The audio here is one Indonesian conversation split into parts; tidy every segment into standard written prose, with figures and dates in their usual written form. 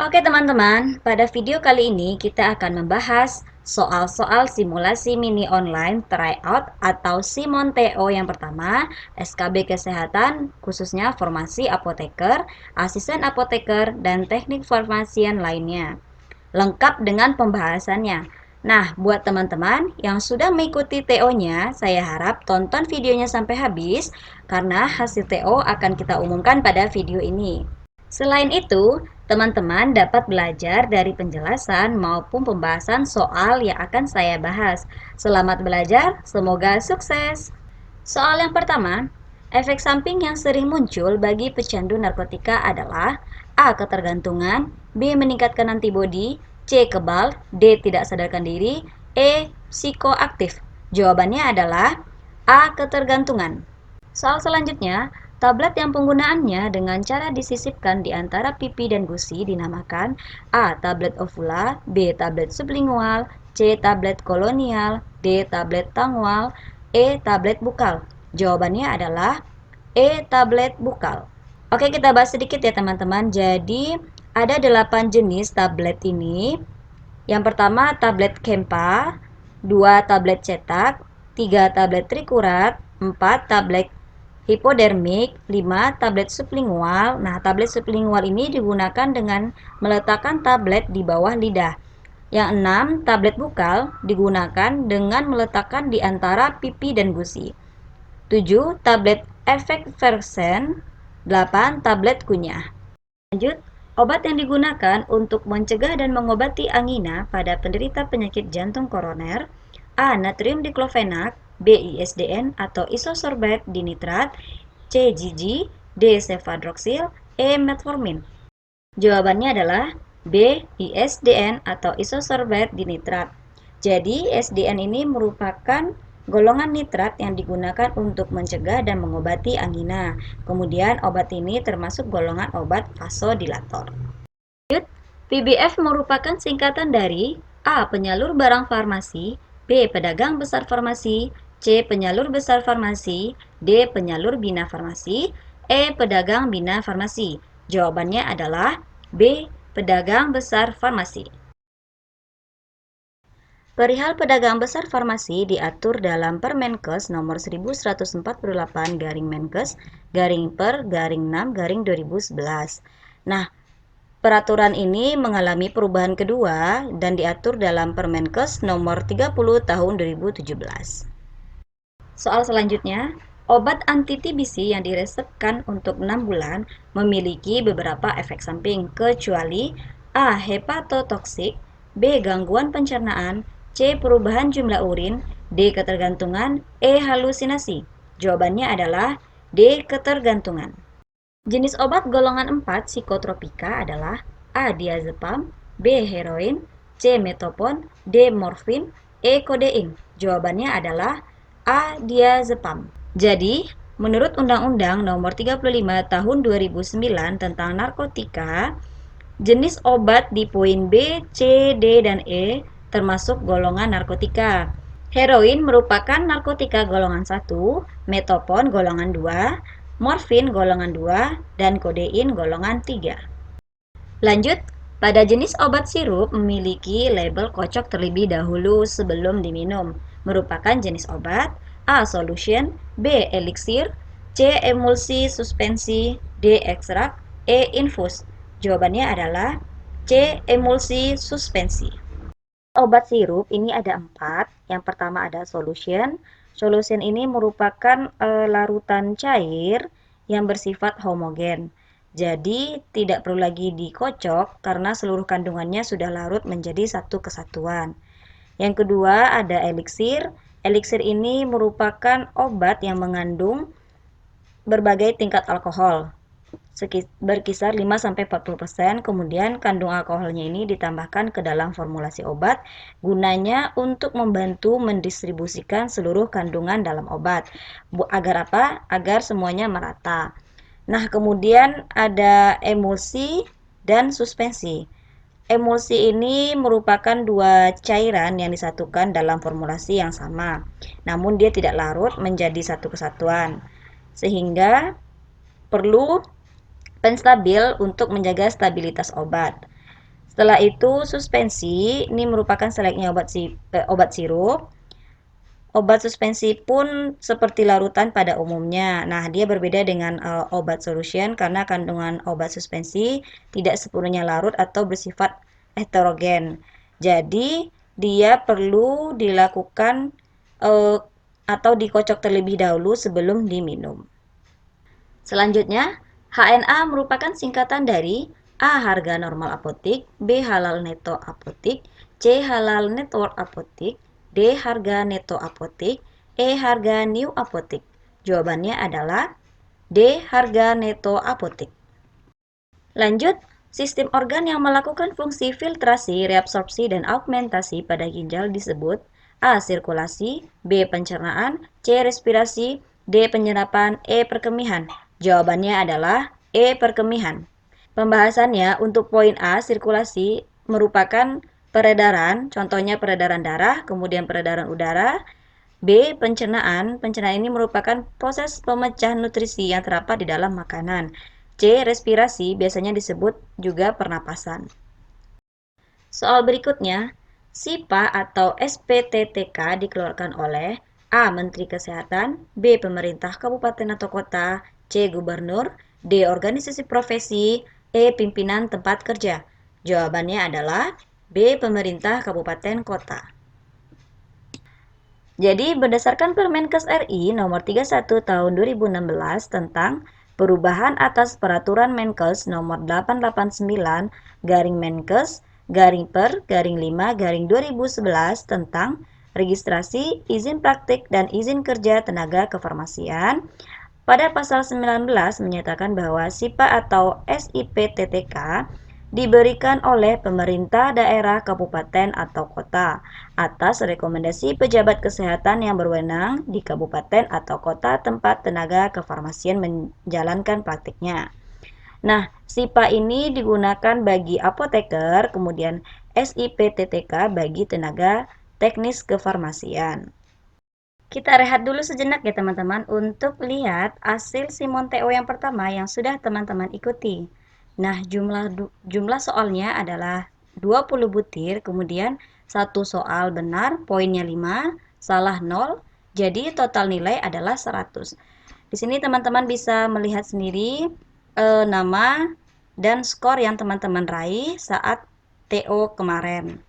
Oke teman-teman, pada video kali ini kita akan membahas soal-soal simulasi mini online tryout atau Simon TO yang pertama, SKB Kesehatan, khususnya formasi apoteker, asisten apoteker, dan teknik farmasian lainnya. Lengkap dengan pembahasannya. Nah, buat teman-teman yang sudah mengikuti TO-nya, saya harap tonton videonya sampai habis karena hasil TO akan kita umumkan pada video ini. Selain itu, teman-teman dapat belajar dari penjelasan maupun pembahasan soal yang akan saya bahas. Selamat belajar, semoga sukses. Soal yang pertama, efek samping yang sering muncul bagi pecandu narkotika adalah A. Ketergantungan, B. Meningkatkan antibodi, C. Kebal, D. Tidak sadarkan diri, E. Psikoaktif. Jawabannya adalah A. Ketergantungan. Soal selanjutnya, tablet yang penggunaannya dengan cara disisipkan di antara pipi dan gusi dinamakan A. Tablet ovula, B. Tablet sublingual, C. Tablet kolonial, D. Tablet tangwal, E. Tablet bukal. Jawabannya adalah E. Tablet bukal. Oke, kita bahas sedikit ya teman-teman. Jadi, ada 8 jenis tablet ini. Yang pertama, tablet Kempa, 2 tablet cetak, 3 tablet trikurat, 4 tablet hipodermik, 5 tablet sublingual. Nah, tablet sublingual ini digunakan dengan meletakkan tablet di bawah lidah. Yang 6, tablet bukal digunakan dengan meletakkan di antara pipi dan gusi. 7, tablet efek versen. 8, tablet kunyah. Lanjut, obat yang digunakan untuk mencegah dan mengobati angina pada penderita penyakit jantung koroner. A. Natrium diklofenak, B. ISDN atau isosorbate dinitrat, C. GG, D. Cefadroxil, E. Metformin. Jawabannya adalah B. ISDN atau isosorbate dinitrat. Jadi, ISDN ini merupakan golongan nitrat yang digunakan untuk mencegah dan mengobati angina. Kemudian, obat ini termasuk golongan obat vasodilator. PBF merupakan singkatan dari A. Penyalur barang farmasi, B. Pedagang besar farmasi, C. Penyalur besar farmasi, D. Penyalur bina farmasi, E. Pedagang bina farmasi. Jawabannya adalah B. Pedagang besar farmasi. Perihal pedagang besar farmasi diatur dalam Permenkes nomor 1148/Menkes /6/2011. Nah, peraturan ini mengalami perubahan kedua dan diatur dalam Permenkes nomor 30 tahun 2017. Soal selanjutnya, obat anti-TBC yang diresepkan untuk 6 bulan memiliki beberapa efek samping kecuali A. Hepatotoksik, B. Gangguan pencernaan, C. Perubahan jumlah urin, D. Ketergantungan, E. Halusinasi. Jawabannya adalah D. Ketergantungan. Jenis obat golongan 4 psikotropika adalah A. Diazepam, B. Heroin, C. Metopon, D. Morfin, E. Kodein. Jawabannya adalah A. Diazepam. Jadi, menurut Undang-Undang Nomor 35 Tahun 2009 tentang narkotika, jenis obat di poin B, C, D, dan E termasuk golongan narkotika. Heroin merupakan narkotika golongan 1, metopon golongan 2, morfin golongan 2, dan kodein golongan 3. Lanjut, pada jenis obat sirup memiliki label kocok terlebih dahulu sebelum diminum. Merupakan jenis obat A. Solution, B. Elixir, C. Emulsi suspensi, D. Ekstrak, E. Infus. Jawabannya adalah C. Emulsi suspensi. Obat sirup ini ada 4. Yang pertama ada solution. Solution ini merupakan larutan cair yang bersifat homogen. Jadi tidak perlu lagi dikocok karena seluruh kandungannya sudah larut menjadi satu kesatuan. Yang kedua ada elixir. Elixir ini merupakan obat yang mengandung berbagai tingkat alkohol berkisar 5-40%. Kemudian kandung alkoholnya ini ditambahkan ke dalam formulasi obat gunanya untuk membantu mendistribusikan seluruh kandungan dalam obat. Agar apa? Agar semuanya merata. Nah, kemudian ada emulsi dan suspensi. Emulsi ini merupakan dua cairan yang disatukan dalam formulasi yang sama, namun dia tidak larut menjadi satu kesatuan, sehingga perlu penstabil untuk menjaga stabilitas obat. Setelah itu suspensi, ini merupakan seleknya obat sirup. Obat suspensi pun seperti larutan pada umumnya. Nah, dia berbeda dengan obat solution karena kandungan obat suspensi tidak sepenuhnya larut atau bersifat heterogen. Jadi, dia perlu dilakukan atau dikocok terlebih dahulu sebelum diminum. Selanjutnya, HNA merupakan singkatan dari A. Harga normal apotik, B. Halal neto apotik, C. Halal network apotik, D. Harga neto apotik, E. Harga new apotik. Jawabannya adalah D. Harga neto apotik. Lanjut, sistem organ yang melakukan fungsi filtrasi, reabsorpsi, dan augmentasi pada ginjal disebut A. Sirkulasi, B. Pencernaan, C. Respirasi, D. Penyerapan, E. Perkemihan. Jawabannya adalah E. Perkemihan. Pembahasannya untuk poin A, sirkulasi merupakan peredaran, contohnya peredaran darah, kemudian peredaran udara. B. Pencernaan. Pencernaan ini merupakan proses pemecah nutrisi yang terdapat di dalam makanan. C. Respirasi biasanya disebut juga pernapasan. Soal berikutnya, SIPA atau SPTTK dikeluarkan oleh A. Menteri Kesehatan, B. Pemerintah Kabupaten atau Kota, C. Gubernur, D. Organisasi profesi, E. Pimpinan tempat kerja. Jawabannya adalah B. Pemerintah Kabupaten Kota. Jadi, berdasarkan Permenkes RI nomor 31 tahun 2016 tentang perubahan atas peraturan Menkes nomor 889 garing Menkes garing per garing 5 garing 2011 tentang registrasi, izin praktik, dan izin kerja tenaga kefarmasian, pada pasal 19 menyatakan bahwa SIPA atau SIPTTK diberikan oleh pemerintah daerah, kabupaten, atau kota atas rekomendasi pejabat kesehatan yang berwenang di kabupaten atau kota tempat tenaga kefarmasian menjalankan praktiknya. Nah, SIPA ini digunakan bagi apoteker, kemudian SIPTTK bagi tenaga teknis kefarmasian. Kita rehat dulu sejenak ya teman-teman untuk lihat hasil Simon TO yang pertama yang sudah teman-teman ikuti. Nah, jumlah soalnya adalah 20 butir, kemudian satu soal benar, poinnya 5, salah 0, jadi total nilai adalah 100. Di sini teman-teman bisa melihat sendiri nama dan skor yang teman-teman raih saat TO kemarin.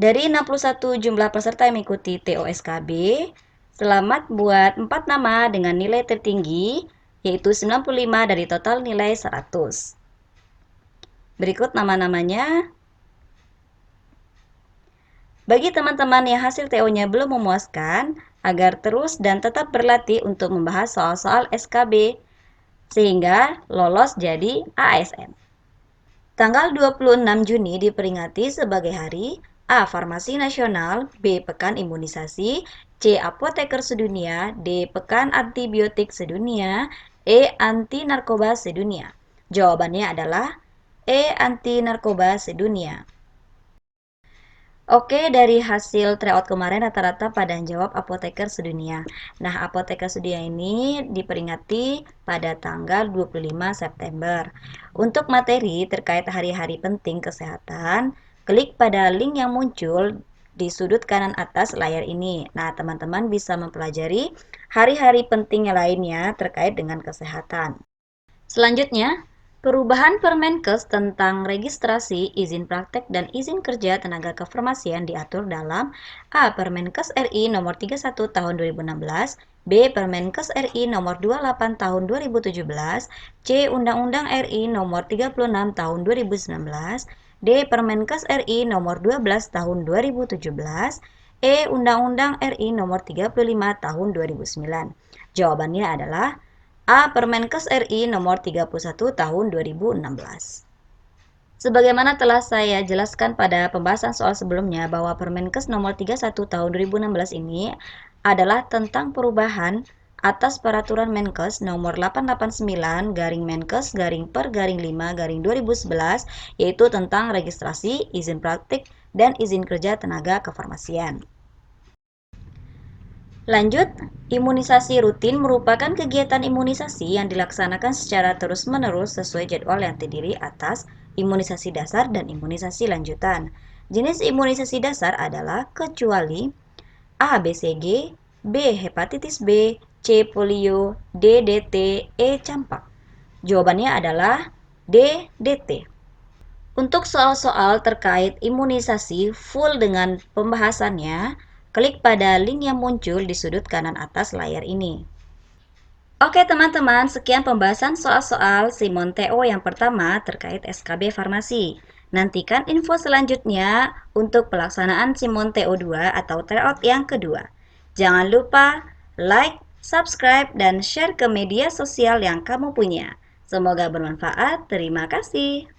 Dari 61 jumlah peserta yang mengikuti TOSKB, selamat buat 4 nama dengan nilai tertinggi, yaitu 95 dari total nilai 100. Berikut nama-namanya. Bagi teman-teman yang hasil TO-nya belum memuaskan, agar terus dan tetap berlatih untuk membahas soal-soal SKB, sehingga lolos jadi ASN. Tanggal 26 Juni diperingati sebagai hari A. Farmasi Nasional, B. Pekan Imunisasi, C. Apoteker Sedunia, D. Pekan Antibiotik Sedunia, E. Anti Narkoba Sedunia. Jawabannya adalah E. Anti Narkoba Sedunia. Oke, dari hasil tryout kemarin rata-rata pada jawab apoteker sedunia. Nah, apoteker sedunia ini diperingati pada tanggal 25 September. Untuk materi terkait hari-hari penting kesehatan, klik pada link yang muncul di sudut kanan atas layar ini. Nah, teman-teman bisa mempelajari hari-hari penting lainnya terkait dengan kesehatan. Selanjutnya, perubahan Permenkes tentang registrasi, izin praktek, dan izin kerja tenaga kefarmasian diatur dalam A. Permenkes RI nomor 31 tahun 2016, B. Permenkes RI nomor 28 tahun 2017, C. Undang-Undang RI nomor 36 tahun 2019, D. Permenkes RI nomor 12 tahun 2017, E. Undang-Undang RI nomor 35 tahun 2009. Jawabannya adalah A. Permenkes RI nomor 31 tahun 2016. Sebagaimana telah saya jelaskan pada pembahasan soal sebelumnya bahwa Permenkes nomor 31 tahun 2016 ini adalah tentang perubahan atas peraturan Menkes nomor 889 garing Menkes garing per garing 5 garing 2011, yaitu tentang registrasi, izin praktik, dan izin kerja tenaga kefarmasian. Lanjut, imunisasi rutin merupakan kegiatan imunisasi yang dilaksanakan secara terus-menerus sesuai jadwal yang terdiri atas imunisasi dasar dan imunisasi lanjutan. Jenis imunisasi dasar adalah kecuali A. BCG, B. Hepatitis B, C. Polio, D. DT, E. Campak. Jawabannya adalah D. DT. Untuk soal-soal terkait imunisasi full dengan pembahasannya, klik pada link yang muncul di sudut kanan atas layar ini. Oke teman-teman, sekian pembahasan soal-soal Simon TO yang pertama terkait SKB Farmasi. Nantikan info selanjutnya untuk pelaksanaan Simon TO2 atau tryout yang kedua. Jangan lupa like, subscribe, dan share ke media sosial yang kamu punya. Semoga bermanfaat. Terima kasih.